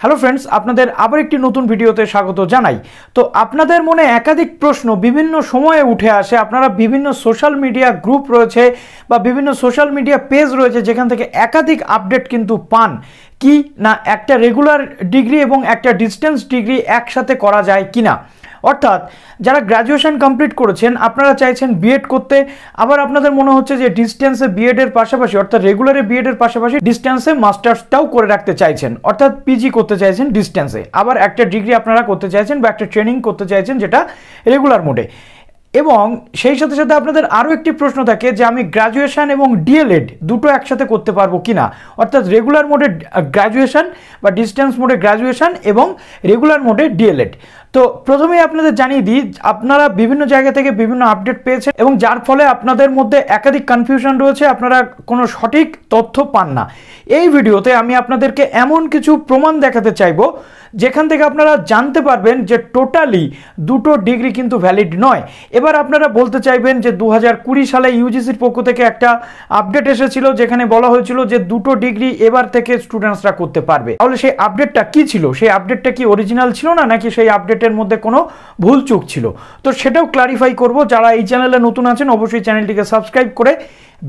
Hello friends, আপনাদের আবার একটি নতুন ভিডিওতে স্বাগত জানাই। তো আপনাদের মনে একাধিক প্রশ্ন বিভিন্ন সময়ে উঠে আসে। আপনারা বিভিন্ন সোশ্যাল মিডিয়া গ্রুপ রয়েছে বা বিভিন্ন সোশ্যাল মিডিয়া পেজ রয়েছে যেখান থেকে একাধিক আপডেট কিন্তু পান কি না একটা রেগুলার ডিগ্রি এবং একটা ডিস্টেন্স ডিগ্রি একসাথে করা যায় কিনা। অর্থাৎ যারা গ্র্যাজুয়েশন কমপ্লিট করেছেন, আপনারা চাইছেন বিএড করতে, আবার আপনাদের মনে হচ্ছে যে ডিস্টেন্সে বিএড এর পাশাপাশি অর্থাৎ রেগুলারে বিএড এর পাশাপাশি ডিস্টেন্সে মাস্টার্সটাও করে রাখতে চাইছেন, অর্থাৎ পিজি করতে চাইছেন ডিস্টেন্সে, আবার একটা ডিগ্রি আপনারা করতে চাইছেন বা একটা ট্রেনিং করতে চাইছেন যেটা রেগুলার মোডে। এবং সেই সাথে সাথে আপনাদের আরও একটি প্রশ্ন থাকে যে আমি গ্র্যাজুয়েশন এবং ডিএলএড দুটো একসাথে করতে পারবো কিনা, অর্থাৎ রেগুলার মোডে গ্র্যাজুয়েশন বা ডিস্টেন্স মোডে গ্র্যাজুয়েশন এবং রেগুলার মোডে ডিএলএড। তো প্রথমেই আপনাদের জানিয়ে দিই, আপনারা বিভিন্ন জায়গা থেকে বিভিন্ন আপডেট পেয়েছেন এবং যার ফলে আপনাদের মধ্যে একাধিক কনফিউশন রয়েছে, আপনারা কোনো সঠিক তথ্য পান না। এই ভিডিওতে আমি আপনাদেরকে এমন কিছু প্রমাণ দেখাতে চাইবো যেখান থেকে আপনারা জানতে পারবেন যে টোটালি দুটো ডিগ্রি কিন্তু ভ্যালিড নয়। এবার আপনারা বলতে চাইবেন যে 2020 সালে ইউজিসির পক্ষ থেকে একটা আপডেট এসেছিল যেখানে বলা হয়েছিল যে দুটো ডিগ্রি এবার থেকে স্টুডেন্টসরা করতে পারবে। তাহলে সেই আপডেটটা কি ছিল? সেই আপডেটটা কি অরিজিনাল ছিল না, নাকি সেই আপডেটের মধ্যে কোনো ভুল চুক ছিল? তো সেটাও ক্লারিফাই করব। যারা এই চ্যানেলে নতুন আছেন অবশ্যই চ্যানেলটিকে সাবস্ক্রাইব করে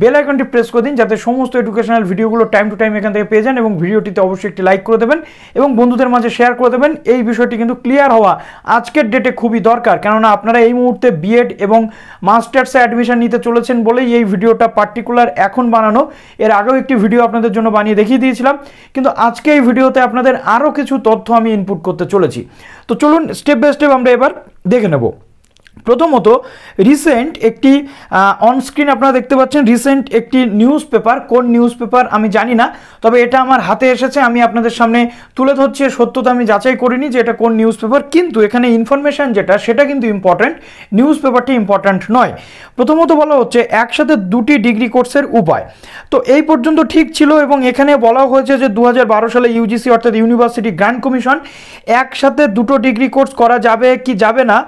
বেল আইকনটি প্রেস করে দিন যাতে সমস্ত এডুকেশনাল ভিডিওগুলো টাইম টু টাইম এখান থেকে পেয়ে যান, এবং ভিডিওটিতে অবশ্যই একটি লাইক করে দেবেন এবং বন্ধুদের মাঝে শেয়ার করে দেবেন। এই বিষয়টি কিন্তু ক্লিয়ার হওয়া আজকের ডেটে খুবই দরকার, কেননা আপনারা এই মুহূর্তে বিএড এবং মাস্টার্সে অ্যাডমিশন নিতে চলেছেন বলেই এই ভিডিওটা পার্টিকুলার এখন বানানো। এর আগেও একটি ভিডিও আপনাদের জন্য বানিয়ে দেখিয়ে দিয়েছিলাম, কিন্তু আজকে এই ভিডিওতে আপনাদের আরও কিছু তথ্য আমি ইনপুট করতে চলেছি। তো চলুন স্টেপ বাই স্টেপ আমরা এবার দেখে নেব। প্রথমত রিসেন্ট একটি অনস্ক্রিন আপনারা দেখতে পাচ্ছেন, রিসেন্ট একটি নিউজ পেপার, কোন নিউজ পেপার আমি জানি না, তবে এটা আমার হাতে এসেছে, আমি আপনাদের সামনে তুলে ধরছি। সত্যতা আমি যাচাই করিনি যে এটা কোন নিউজ পেপার, কিন্তু এখানে ইনফরমেশন যেটা সেটা কিন্তু ইম্পর্ট্যান্ট, নিউজ পেপারটি ইম্পর্ট্যান্ট নয়। প্রথমত বলা হচ্ছে একসাথে দুটি ডিগ্রি কোর্সের উপায়। তো এই পর্যন্ত ঠিক ছিল, এবং এখানে বলা হয়েছে যে 2012 সালে ইউজিসি অর্থাৎ ইউনিভার্সিটি গ্র্যান্ট কমিশন একসাথে দুটো ডিগ্রি কোর্স করা যাবে কি যাবে না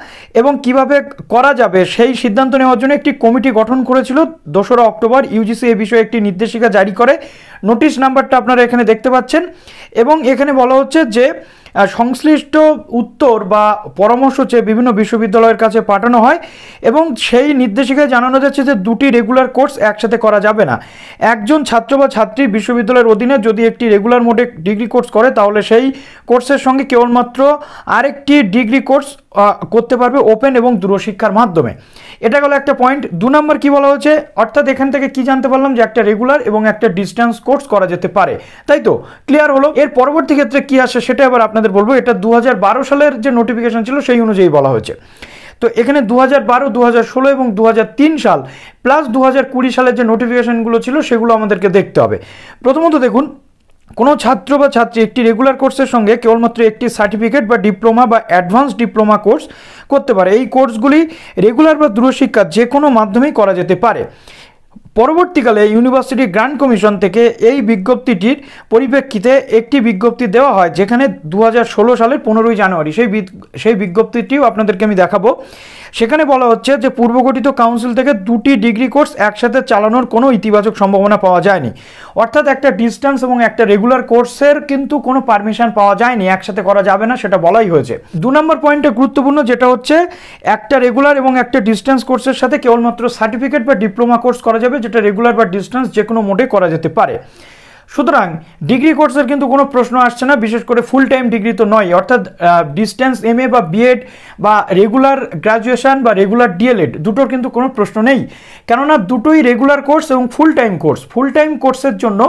এবং কিভাবে করা যাবে সেই সিদ্ধান্ত নেওয়ার জন্য একটি কমিটি গঠন করেছিল। 2রা অক্টোবর ইউজিসি এই বিষয়ে একটি নির্দেশিকা জারি করে, নোটিশ নাম্বারটা আপনারা এখানে দেখতে পাচ্ছেন, এবং এখানে বলা হচ্ছে যে সংশ্লিষ্ট উত্তর বা পরামর্শ চেয়ে বিভিন্ন বিশ্ববিদ্যালয়ের কাছে পাঠানো হয় এবং সেই নির্দেশিকায় জানানো যাচ্ছে যে দুটি রেগুলার কোর্স একসাথে করা যাবে না। একজন ছাত্র বা ছাত্রী বিশ্ববিদ্যালয়ের অধীনে যদি একটি রেগুলার মোডে ডিগ্রি কোর্স করে তাহলে সেই কোর্সের সঙ্গে কেবলমাত্র আরেকটি ডিগ্রি কোর্স করতে পারবে ওপেন এবং দূরশিক্ষার মাধ্যমে। এটা গেল একটা পয়েন্ট। 2 নম্বর কি বলা হয়েছে, অর্থাৎ এখান থেকে কি জানতে পারলাম যে একটা রেগুলার এবং একটা ডিস্টেন্স কোর্স করা যেতে পারে, তাই তো ক্লিয়ার হলো। এর পরবর্তী ক্ষেত্রে কি আসে সেটা এবার আপনাদের বলবো। এটা 2012 সালের যে নোটিফিকেশন ছিল সেই অনুযায়ী বলা হয়েছে। তো এখানে 2012, 2016 এবং 2003 সাল প্লাস 2020 সালের যে নোটিফিকেশনগুলো ছিল সেগুলো আমাদেরকে দেখতে হবে। প্রথমত দেখুন, কোনো ছাত্র বা ছাত্রী একটি রেগুলার কোর্সের সঙ্গে কেবলমাত্র একটি সার্টিফিকেট বা ডিপ্লোমা বা অ্যাডভান্স ডিপ্লোমা কোর্স করতে পারে। এই কোর্সগুলি রেগুলার বা দূরশিক্ষা যে কোনো মাধ্যমেই করা যেতে পারে। পরবর্তীকালে ইউনিভার্সিটি গ্র্যান্ট কমিশন থেকে এই বিজ্ঞপ্তিটির পরিপ্রেক্ষিতে একটি বিজ্ঞপ্তি দেওয়া হয়, যেখানে 2016 সালের 15ই জানুয়ারি সেই বিজ্ঞপ্তিটিও আপনাদেরকে আমি দেখাবো। সেখানে বলা হচ্ছে যে পূর্বগঠিত কাউন্সিল থেকে দুটি ডিগ্রি কোর্স একসাথে চালানোর কোনো ইতিবাচক সম্ভাবনা পাওয়া যায়নি। অর্থাৎ একটা ডিস্টেন্স এবং একটা রেগুলার কোর্সের কিন্তু কোনো পারমিশন পাওয়া যায়নি, একসাথে করা যাবে না সেটা বলাই হয়েছে। 2 নম্বর পয়েন্টে গুরুত্বপূর্ণ, যেটা হচ্ছে একটা রেগুলার এবং একটা ডিস্টেন্স কোর্সের সাথে কেবলমাত্র সার্টিফিকেট বা ডিপ্লোমা কোর্স করা যাবে, যেটা রেগুলার বা ডিস্টেন্স যে কোনো মোডে করা যেতে পারে। সুতরাং ডিগ্রি কোর্সের কিন্তু কোনো প্রশ্ন আসছে না, বিশেষ করে ফুল টাইম ডিগ্রি তো নয়, অর্থাৎ ডিস্টেন্স এমএ বা বিএড বা রেগুলার গ্র্যাজুয়েশন বা রেগুলার ডিএলএড দুটোর কিন্তু কোনো প্রশ্ন নেই, কেননা দুটোই রেগুলার কোর্স এবং full time course. Full time কোর্সের জন্য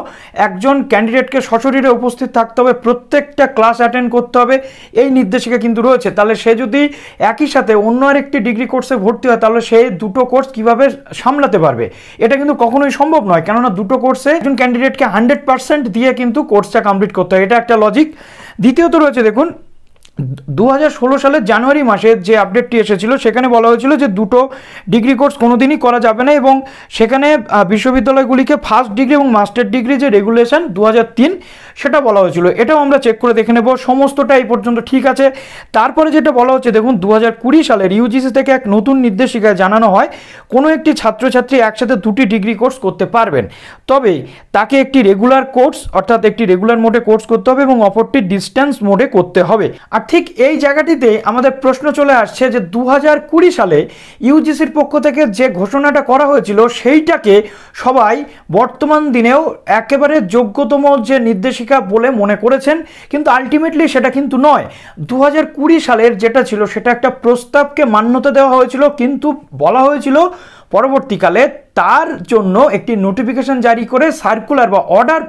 একজন ক্যান্ডিডেটকে সশরীরে উপস্থিত থাকতে হবে, প্রত্যেকটা ক্লাস অ্যাটেন্ড করতে হবে, এই নির্দেশিকা কিন্তু রয়েছে। তাহলে সে যদি একই সাথে অন্য আরেকটি ডিগ্রি কোর্সে ভর্তি হয় তাহলে সে দুটো কোর্স কিভাবে সামলাতে পারবে? এটা কিন্তু কখনোই সম্ভব নয়, কেননা দুটো কোর্সে একজন ক্যান্ডিডেটকে 100% দিয়ে কিন্তু কোর্সটা কমপ্লিট করতে হয়, এটা একটা লজিক। দ্বিতীয়ত রয়েছে দেখুন, 2016 সালের জানুয়ারি মাসে যে আপডেটটি এসেছিল সেখানে বলা হয়েছিল যে দুটো ডিগ্রি কোর্স কোনোদিনই করা যাবে না, এবং সেখানে বিশ্ববিদ্যালয়গুলিকে ফার্স্ট ডিগ্রি এবং মাস্টার ডিগ্রি যে রেগুলেশন 2003 সেটা বলা হয়েছিল। এটাও আমরা চেক করে দেখে নেব সমস্তটা এই পর্যন্ত ঠিক আছে। তারপরে যেটা বলা হচ্ছে দেখুন 2020 সালের ইউজিসি থেকে এক নতুন নির্দেশিকায় জানানো হয় কোনো একটি ছাত্রছাত্রী একসাথে দুটি ডিগ্রি কোর্স করতে পারবেন, তবে তাকে একটি রেগুলার কোর্স অর্থাৎ একটি রেগুলার মোডে কোর্স করতে হবে এবং অপরটি ডিস্টেন্স মোডে করতে হবে। আর ঠিক এই জায়গাটিতে আমাদের প্রশ্ন চলে আসছে যে 2020 সালে ইউজিসির পক্ষ থেকে যে ঘোষণাটা করা হয়েছিল সেইটাকে সবাই বর্তমান দিনেও একেবারে যোগ্যতম যে নির্দেশিকা বলে মনে করেছেন, কিন্তু আলটিমেটলি সেটা কিন্তু নয়। 2020 সালের যেটা ছিল সেটা একটা প্রস্তাবকে মান্যতা দেওয়া হয়েছিল, কিন্তু বলা হয়েছিল পরবর্তীকালে তার জন্য একটি নোটিফিকেশন জারি করে সার্কুলার বা অর্ডার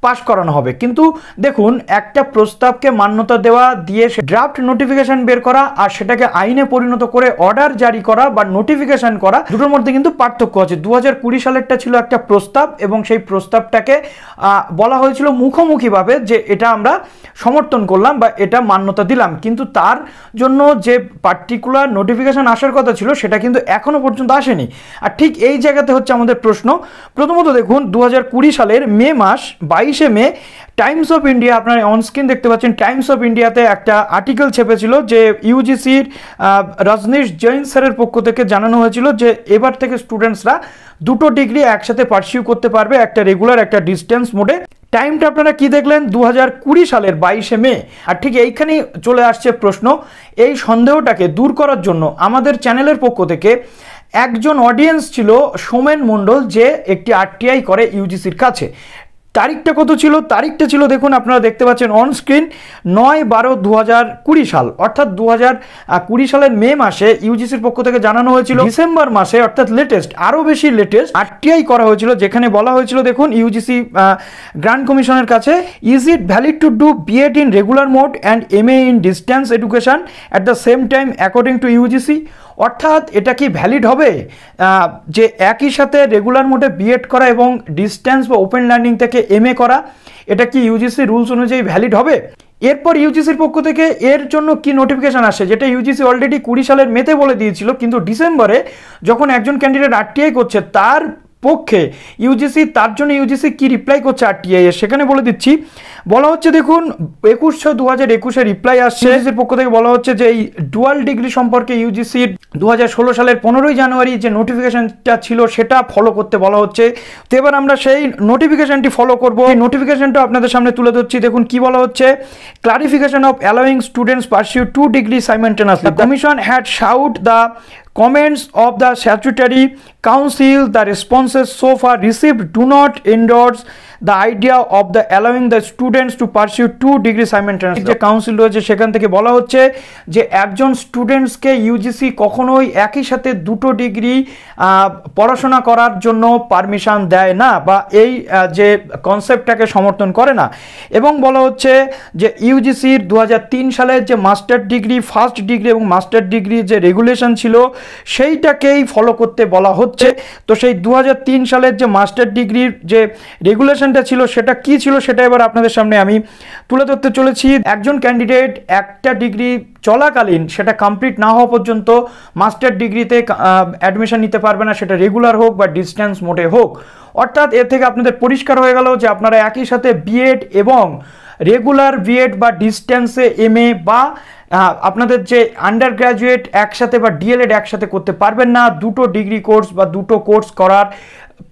পাস করানো হবে। কিন্তু দেখুন একটা প্রস্তাবকে মান্যতা দেওয়া দিয়ে ড্রাফট নোটিফিকেশন বের করা আর সেটাকে আইনে পরিণত করে অর্ডার জারি করা বা নোটিফিকেশন করা দুটোর মধ্যে কিন্তু পার্থক্য আছে। 2020 সালেরটা ছিল একটা প্রস্তাব এবং সেই প্রস্তাবটাকে বলা হয়েছিল মুখোমুখিভাবে যে এটা আমরা সমর্থন করলাম বা এটা মান্যতা দিলাম, কিন্তু তার জন্য যে পার্টিকুলার নোটিফিকেশন আসার কথা ছিল সেটা কিন্তু এখনো পর্যন্ত আসেনি। আর ঠিক এই জায়গাতে হচ্ছে আমাদের প্রশ্ন। প্রথমত দেখুন 2020 সালের মে মাস 22 মে টাইমস অফ ইন্ডিয়া, আপনারা অনস্ক্রিন দেখতে পাচ্ছেন, টাইমস অফ ইন্ডিয়াতে একটা আর্টিকেল ছেপেছিল যে ইউজিসির রজনীশ জৈন স্যারের পক্ষ থেকে জানানো হয়েছিল যে এবার থেকে স্টুডেন্টসরা দুটো ডিগ্রি একসাথে পার্সিউ করতে পারবে, একটা রেগুলার একটা ডিস্টেন্স মোডে। টাইমটা আপনারা কি দেখলেন 2020 সালের 22 মে। আর ঠিক এইখানেই চলে আসছে প্রশ্ন, এই সন্দেহটাকে দূর করার জন্য আমাদের চ্যানেলের পক্ষ থেকে একজন অডিয়েন্স ছিল সোমেন মণ্ডল, যে একটি আরটিআই করে ইউজিসির কাছে। তারিখটা কত ছিল? তারিখটা ছিল দেখুন আপনারা দেখতে পাচ্ছেন অন স্ক্রিন 9/12/2020 সাল, অর্থাৎ 2020 সালের মে মাসে ইউজিসির পক্ষ থেকে জানানো হয়েছিল ডিসেম্বর মাসে অর্থাৎ লেটেস্ট, আরও বেশি লেটেস্ট আরটিআই করা হয়েছিল, যেখানে বলা হয়েছিল দেখুন ইউজিসি গ্র্যান্ড কমিশনের কাছে, is it valid to do BEd in regular mode and MA in distance education at the same time according to UGC. অর্থাৎ এটা কি ভ্যালিড হবে যে একই সাথে রেগুলার মোডে বিএড করা এবং ডিস্টেন্স বা ওপেন লার্নিং থেকে এমএ করা, এটা কি ইউজিসি রুলস অনুযায়ী ভ্যালিড হবে? এরপর ইউজিসির পক্ষ থেকে এর জন্য কি নোটিফিকেশন আসে, যেটা ইউজিসি অলরেডি 20 সালের মেতে বলে দিয়েছিল, কিন্তু ডিসেম্বরে যখন একজন ক্যান্ডিডেট আরটিআই করছে তার পক্ষে ইউজিসি, তার জন্য ইউজিসি কি রিপ্লাই করছে আরটিআই এর, সেখানে বলে দিচ্ছি। বলা হচ্ছে দেখুন 21/6/2021 রিপ্লাই আসছে ইউজিসির পক্ষ থেকে। বলা হচ্ছে যে এই ডুয়াল ডিগ্রি সম্পর্কে ইউজিসির 2016 সালের 15 জানুয়ারি যে নোটিফিকেশনটা ছিল সেটা ফলো করতে বলা হচ্ছে। তো এবার আমরা সেই নোটিফিকেশনটি ফলো করব। এই নোটিফিকেশনটা আপনাদের সামনে তুলে ধরছি। দেখুন কি বলা হচ্ছে, clarification of allowing students pursue 2 degree simultaneously, commission had sought the comments of the statutory council. The responses so far received do not endorse the idea of the allowing the students to pursue 2 degree simultaneously. যে council রয়েছে সেখান থেকে বলা হচ্ছে যে একজন স্টুডেন্টসকে UGC কখনোই একই সাথে দুটো ডিগ্রি পড়াশোনা করার জন্য পারমিশন দেয় না বা এই যে কনসেপ্টটাকে সমর্থন করে না। এবং বলা হচ্ছে যে ইউজিসির 2003 সালের যে মাস্টার ডিগ্রি, ফার্স্ট ডিগ্রি এবং মাস্টার ডিগ্রি যে রেগুলেশন ছিল সেইটাকেই ফলো করতে বলা হচ্ছে। তো সেই 2003 সালের যে মাস্টার ডিগ্রির যে রেগুলেশনটা ছিল সেটা কি ছিল সেটা এবার আপনাদের সামনে আমি তুলে ধরতে চলেছি। একজন ক্যান্ডিডেট একটা ডিগ্রি চলাকালীন সেটা কমপ্লিট না হওয়া পর্যন্ত মাস্টার ডিগ্রিতে অ্যাডমিশন নিতে পারবে না, সেটা রেগুলার হোক বা ডিস্টেন্স মোডে হোক। অর্থাৎ এর থেকে আপনাদের পরিষ্কার হয়ে গেল যে আপনারা একই সাথে বিএড এবং রেগুলার বিএড বা ডিস্টেন্সে এমএ বা আপনাদের যে আন্ডার গ্র্যাজুয়েট একসাথে বা ডিএলএড একসাথে করতে পারবেন না। দুটো ডিগ্রি কোর্স বা দুটো কোর্স করার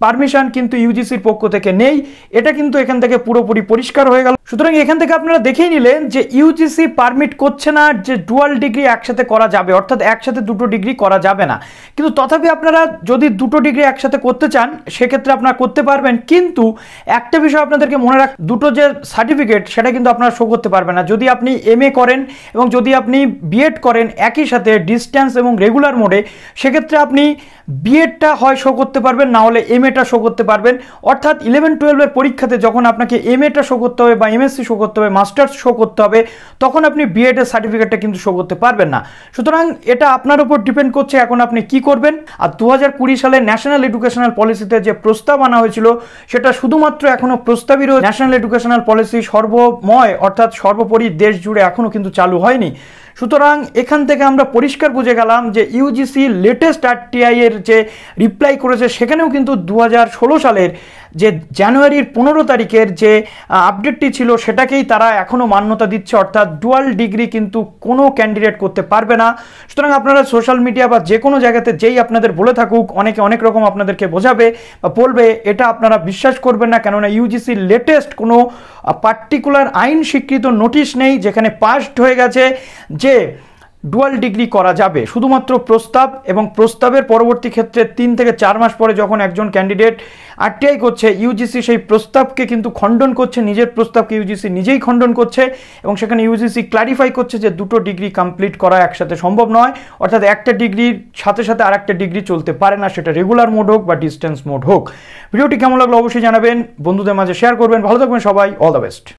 পারমিশন কিন্তু ইউজিসির পক্ষ থেকে নেই। এটা কিন্তু এখান থেকে পুরোপুরি পরিষ্কার হয়ে গেল। সুতরাং এখান থেকে আপনারা দেখেই নিলেন যে ইউজিসি পারমিট করছে না যে ডুয়াল ডিগ্রি একসাথে করা যাবে, অর্থাৎ একসাথে দুটো ডিগ্রি করা যাবে না। কিন্তু তথাপি আপনারা যদি দুটো ডিগ্রি একসাথে করতে চান সেক্ষেত্রে আপনারা করতে পারবেন, কিন্তু একটা বিষয় আপনাদেরকে মনে রাখ, দুটো যে সার্টিফিকেট সেটা কিন্তু আপনারা শো করতে পারবেন না। যদি আপনি এমএ করেন এবং যদি আপনি বিএড করেন একই সাথে ডিস্টেন্স এবং রেগুলার মোডে, সেক্ষেত্রে আপনি বিএডটা হয় শো করতে পারবেন, না হলে MA-টা শো করতে পারবেন। অর্থাৎ 11-12 পরীক্ষাতে যখন আপনাকে MA-টা শো করতে হবে বা MSc শো করতে হবে, মাস্টার্স শো করতে হবে, তখন আপনি B.Ed এর সার্টিফিকেটটা কিন্তু শো করতে পারবেন না। সুতরাং এটা আপনার উপর ডিপেন্ড করছে এখন আপনি কি করবেন। আর 2020 সালে ন্যাশনাল এডুকেশনাল পলিসিতে যে প্রস্তাব আনা হয়েছিল সেটা শুধুমাত্র এখনো প্রস্তাবই রয়েছে। ন্যাশনাল এডুকেশনাল পলিসি সর্বময় অর্থাৎ সর্বোপরি দেশ জুড়ে এখনো কিন্তু চালু হয়নি। সুতরাং এখান থেকে আমরা পরিষ্কার বুঝে গেলাম যে ইউজিসি লেটেস্ট RTI এর যে রিপ্লাই করেছে সেখানেও কিন্তু 2016 সালের যে জানুয়ারির 15 তারিখের যে আপডেটটি ছিল সেটাকেই তারা এখনও মান্যতা দিচ্ছে, অর্থাৎ ডুয়াল ডিগ্রি কিন্তু কোনো ক্যান্ডিডেট করতে পারবে না। সুতরাং আপনারা সোশ্যাল মিডিয়া বা যে কোনো জায়গাতে যেই আপনাদের বলে থাকুক, অনেকে অনেক রকম আপনাদেরকে বোঝাবে বা বলবে, এটা আপনারা বিশ্বাস করবেন না, কেননা ইউজিসির লেটেস্ট কোনো পার্টিকুলার আইন স্বীকৃত নোটিশ নেই যেখানে পাসড হয়ে গেছে যে ডুয়াল ডিগ্রি করা যাবে। শুধুমাত্র প্রস্তাব, এবং প্রস্তাবের পরবর্তী ক্ষেত্রে 3 থেকে 4 মাস পরে যখন একজন ক্যান্ডিডেট RTI করছে, ইউজিসি সেই প্রস্তাবকে কিন্তু খণ্ডন করছে, নিজের প্রস্তাবকে ইউজিসি নিজেই খণ্ডন করছে, এবং সেখানে ইউজিসি ক্লারিফাই করছে যে দুটো ডিগ্রি কমপ্লিট করা একসাথে সম্ভব নয়, অর্থাৎ একটা ডিগ্রির সাথে সাথে আরেকটা ডিগ্রি চলতে পারে না, সেটা রেগুলার মোড হোক বা ডিস্টেন্স মোড হোক। ভিডিওটি কেমন লাগলো অবশ্যই জানাবেন, বন্ধুদের মাঝে শেয়ার করবেন। ভালো থাকবেন সবাই, অল দ্য বেস্ট।